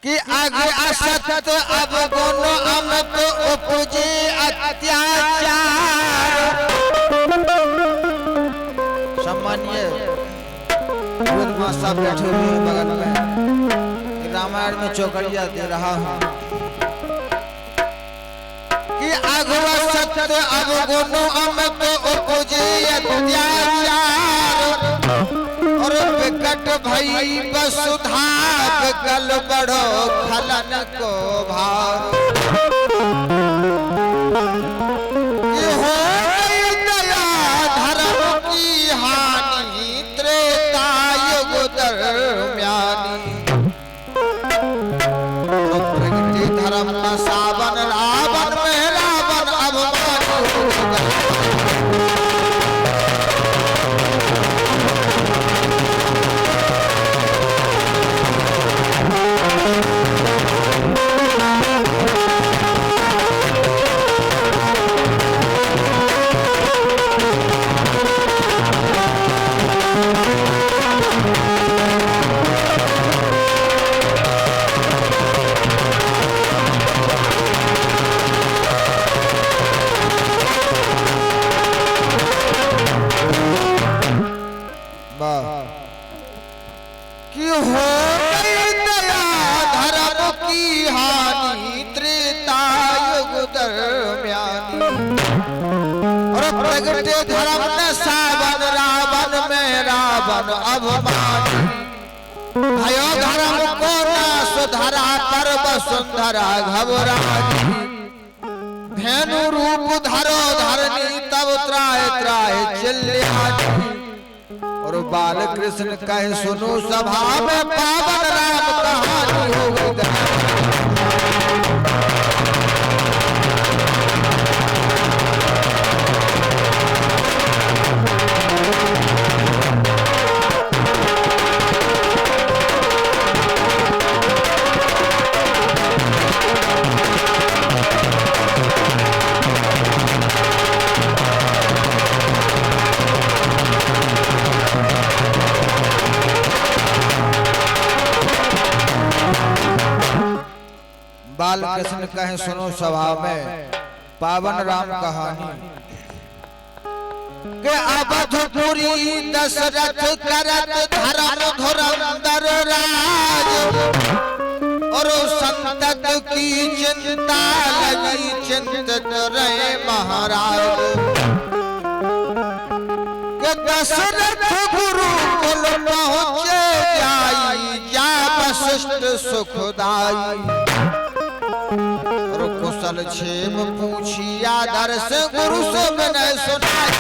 कि आगे असत अब गुण अमृत उपजे अत्याचार। सम्मानीय साहब बैठे हुए हैं बगल में, रामायण में चौकड़िया दे रहा हूँ कि आगे असत अब गुण अमृत उपजे अत्याचार। और विकट भई वसुधा विकल बढ़ो खलन को भार। ये हो गई दया धर्म की हानि त्रेता युग दरम्यानी। प्रगति धर्म न सावन रावण में रावण अभिमानी। कि हो गई दया धर्म की हानि त्रेता युग दरम्यानी। और प्रगटे धर्म न सावन रावण में रावण अभिमानी। भयो धर्म को न सुधरा पर वसुंधरा घबराई। धेनु रूप धरो धरनी तब त्राय त्राय चिल्लाती। और बाल कृष्ण कहे सुनो सभा में पावन राम कहानी हो गई। बाल कृष्ण कहे सुनो सभा में पावन राम कहानी। के अवधपुरी दशरथ करत धर्म धुरंधर राज। और संतत की चिंता लगी चिंतित रहे महाराज। के दशरथ गुरु कुल पहुँचे जाई जा वशिष्ठ सुखदाई। और कुशल क्षेम पूछी आदर से गुरु से विनय सुनाई।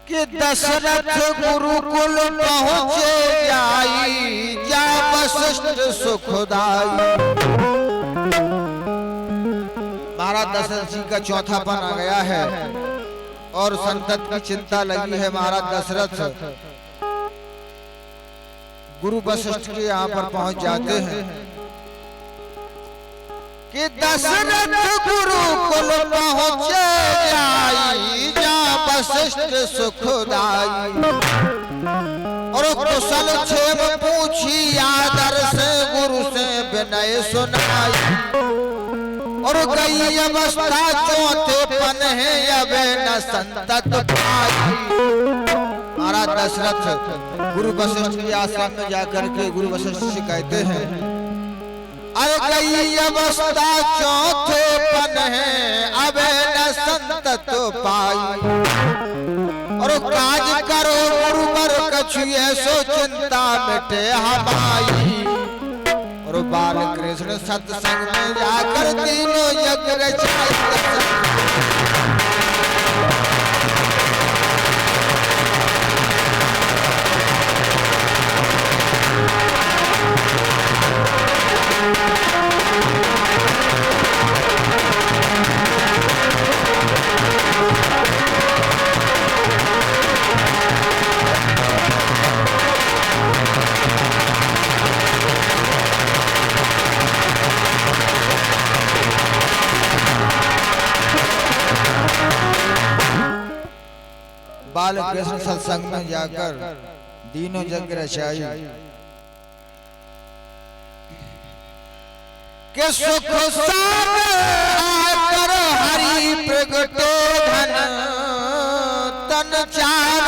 कि दशरथ गुरुकुल पहुँचे जाई जा वशिष्ठ सुखदाई। महाराज दशरथ जी का चौथापन आ गया है और संतत की चिंता लगी है। महाराज दशरथ गुरु वशिष्ठ के यहाँ पर पहुँच जाते हैं कि दशरथ गुरुकुल पहुँचे जाई जा वशिष्ठ सुखदाई। और कुशल क्षेम पूछी आदर से गुरु से विनय सुनाई। और गई अवस्था चौथे पन है अब न संतत पाई। महाराज दशरथ गुरु वशिष्ठ के आश्रम में जाकर के गुरु वशिष्ठ से कहते हैं अरे गई अवस्था चौथे पन है अब न संतत पाई। और काज करो गुरुवर कछु ऐसो चिंता मिटे हमारी। और बाल कृष्ण सत्संग में जाकर तीनों यज्ञ रचाई। बाल कृष्ण सत्संग में जाकर दीनों जग रचाई के सुख सागर हरि प्रगटे धन तन चार।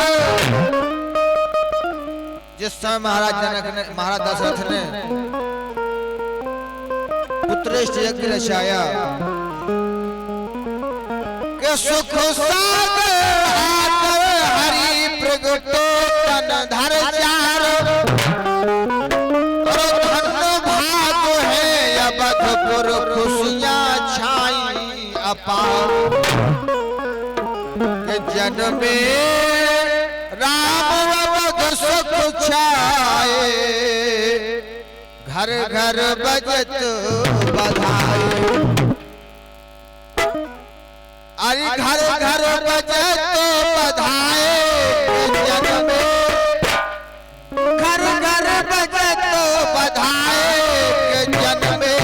जिस समय महाराज दशरथ ने पुत्रेष्ठ यज्ञ रचाया के सुख सागर हरि प्रगटे तन धर चार। बधपुर खुशियां छाई अपार के जन्मे राम अवध सुख छाए घर घर बजत बधाई। अरे घर घर बजत बधाए के जन्मे घर घर बजत बधाए के जन्मे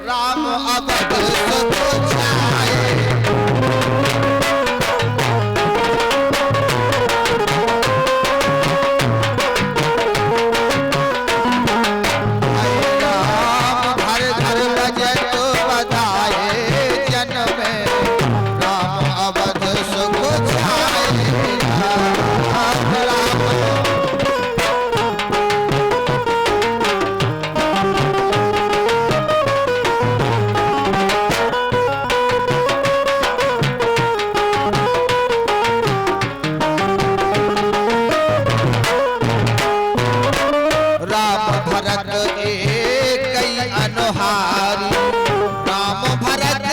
राम अवध सुख छाए। राम घर घर बजत बधाए जन्मे राम अवध सुख छाए। अनुहारी राम भरत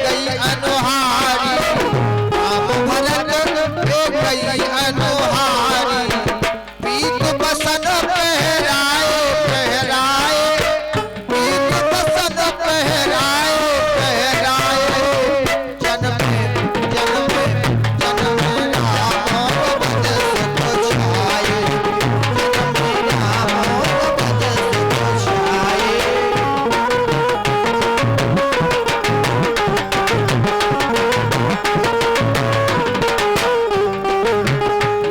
कई अनुहारी राम भरत कई अनुहारी पीत बसन पहराए पहराए पीत बसन पहराए पहराए जन्मे जन्मे जन्मे राम अवध सुख छाए। जन्मे राम अवध सुख छाए।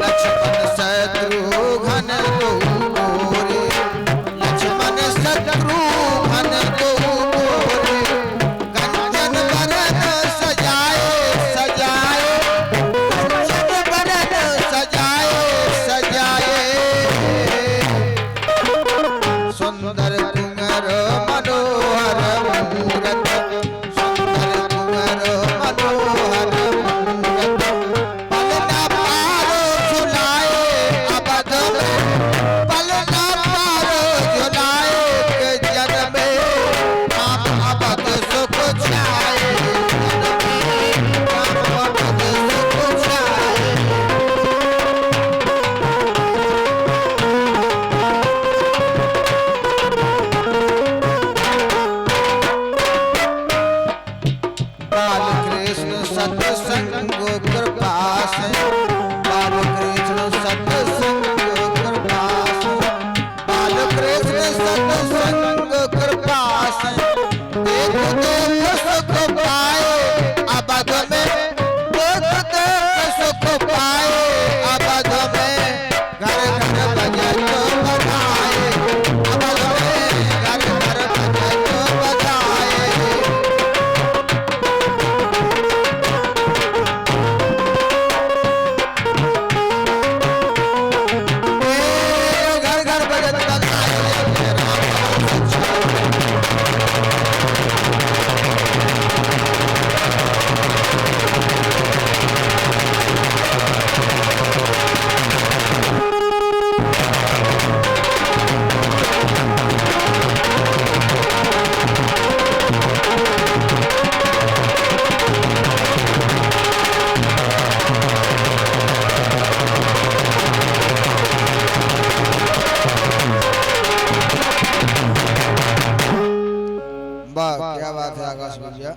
लक्ष्मण शत्रुघ्न दो गोरे लक्ष्मण शत्रुघ्न दो गोरे कंचन बरन सजाए सजाए कंचन बरन सजाए सजाए। सुंदर कुंवर मनोहर मूरत सुंदर कुंवर मनोहर मूरत पलना पारो झुलाए अवध में पलना पारो झुलाए के जन्मे राम अवध सुख छाए। जन्मे राम अवध सुख छाए। बाल कृष्ण सत्संग कृपा से बाल कृष्ण सत्संग कृपा से बाल कृष्ण सत्संग कृपा से देख देख सुख पाए अवध में देख देख सुख पाए अवध में घर घर बजत बधाए अवध में घर घर बजत बधाए। घर घर बजत बधाए राम अवध छाए। वाह क्या बात है आकाश भैया।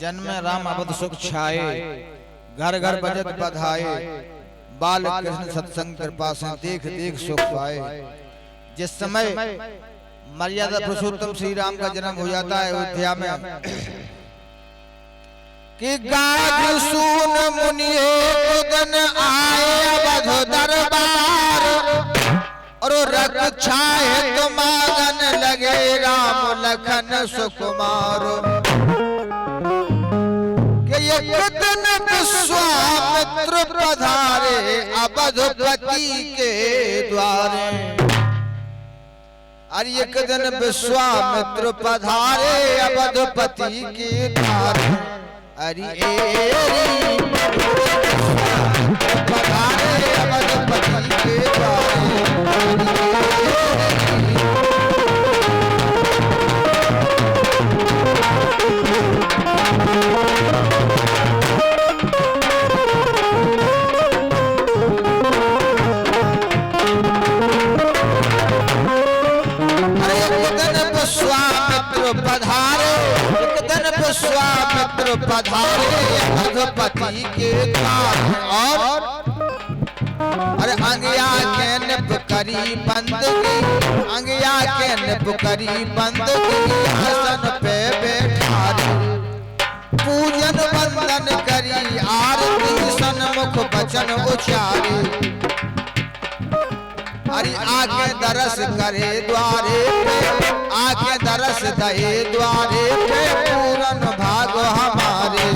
जन्मे राम अवध सुख छाए घर घर बजत बधाए बाल कृष्ण सत्संग कृपा से देख देख सुख पाए। जिस समय मर्यादा पुरुषोत्तम श्री राम का जन्म हो जाता है अयोध्या में कि गाज सून मुनि एक दिन आए अवध दरबार और रक्षा हेतु मांगन लगे राम लखन सुकुमार। कि एक दिन विश्वामित्र पधारे अवधपति के द्वारे। अरे एक दिन विश्वामित्र पधारे अवधपति के द्वारे। अरे पधारे अवधपति के द्वारे। विश्वामित्र पधारे अवधपति के द्वार और अरे अंगिया के निप करी बंदगी, अंगिया के निप करी बंदगी आसन पे बैठारे। पूजन वंदन करी आरती सन्मुख वचन उचारे। अरे आके दरस करे द्वारे पे, आके दरस दे द्वारे पे पूरन भाग हमारे।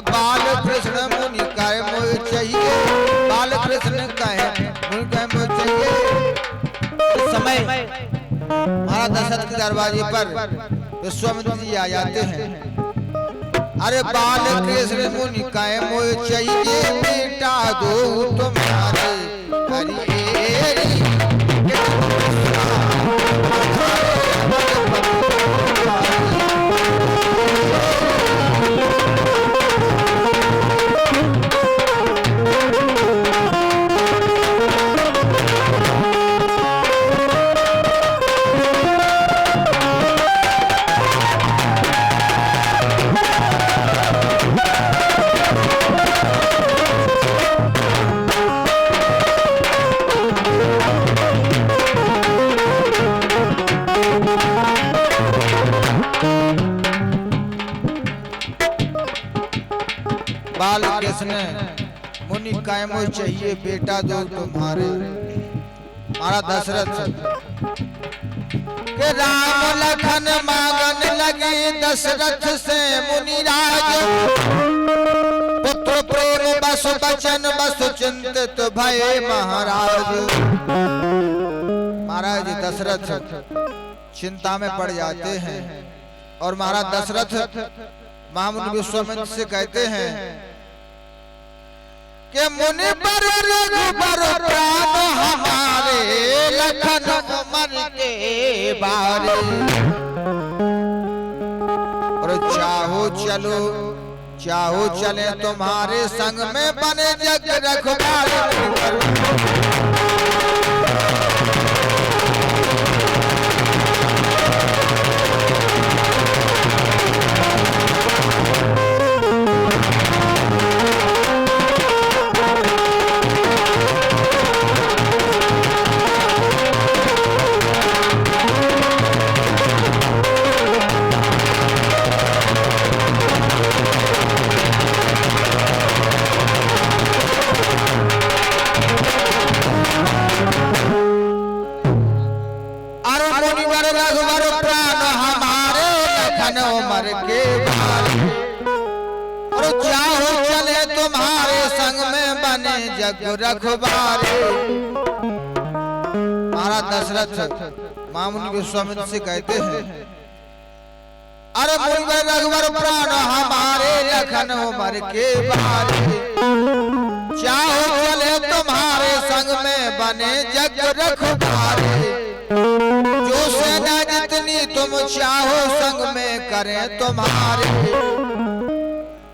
बाल कृष्ण मुनि कहे मोह चाहिए, बाल कृष्ण कहे मुनि कहे मोह चाहिए। उस समय महाराज दशरथ के दरवाजे पर विश्वामित्र जी आ जाते हैं। अरे बाल कृष्ण मुनि कहे मोह चाहिए, बेटा दो तुम्हारे। बाल कृष्ण मुनि कायम चाहिए, बेटा दो तुम्हारे। महाराज दशरथ के राम लखन मांगन लगे दशरथ से मुनि राज। पुत्र प्रेम बस बचन बस चिंतित भय महाराज। महाराज दशरथ चिंता में पड़ जाते हैं और महाराज दशरथ महामुनि विश्वामित्र से कहते हैं कि मुनि पर रघुबर प्राण हमारे लखन उमर के बारे। और चाहो चलो चाहो चले तुम्हारे संग में बने जग रखवारे। जग रखवारे। महाराज दशरथ महामुनि विश्वामित्र से कहते हैं अरे मुनि रघुवर प्राण हमारे लखन उमर के बारे। चाहो चले तुम्हारे संग में बने जग रखवारे। जो सेना जितनी तुम चाहो संग में करें तुम्हारे,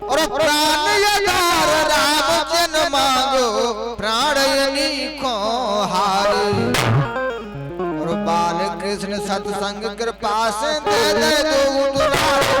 और प्राण यदार राम जन मांगो प्राण यनी को हारे। और बाल कृष्ण सत्संग कृपा से दे दे दो दुलारे।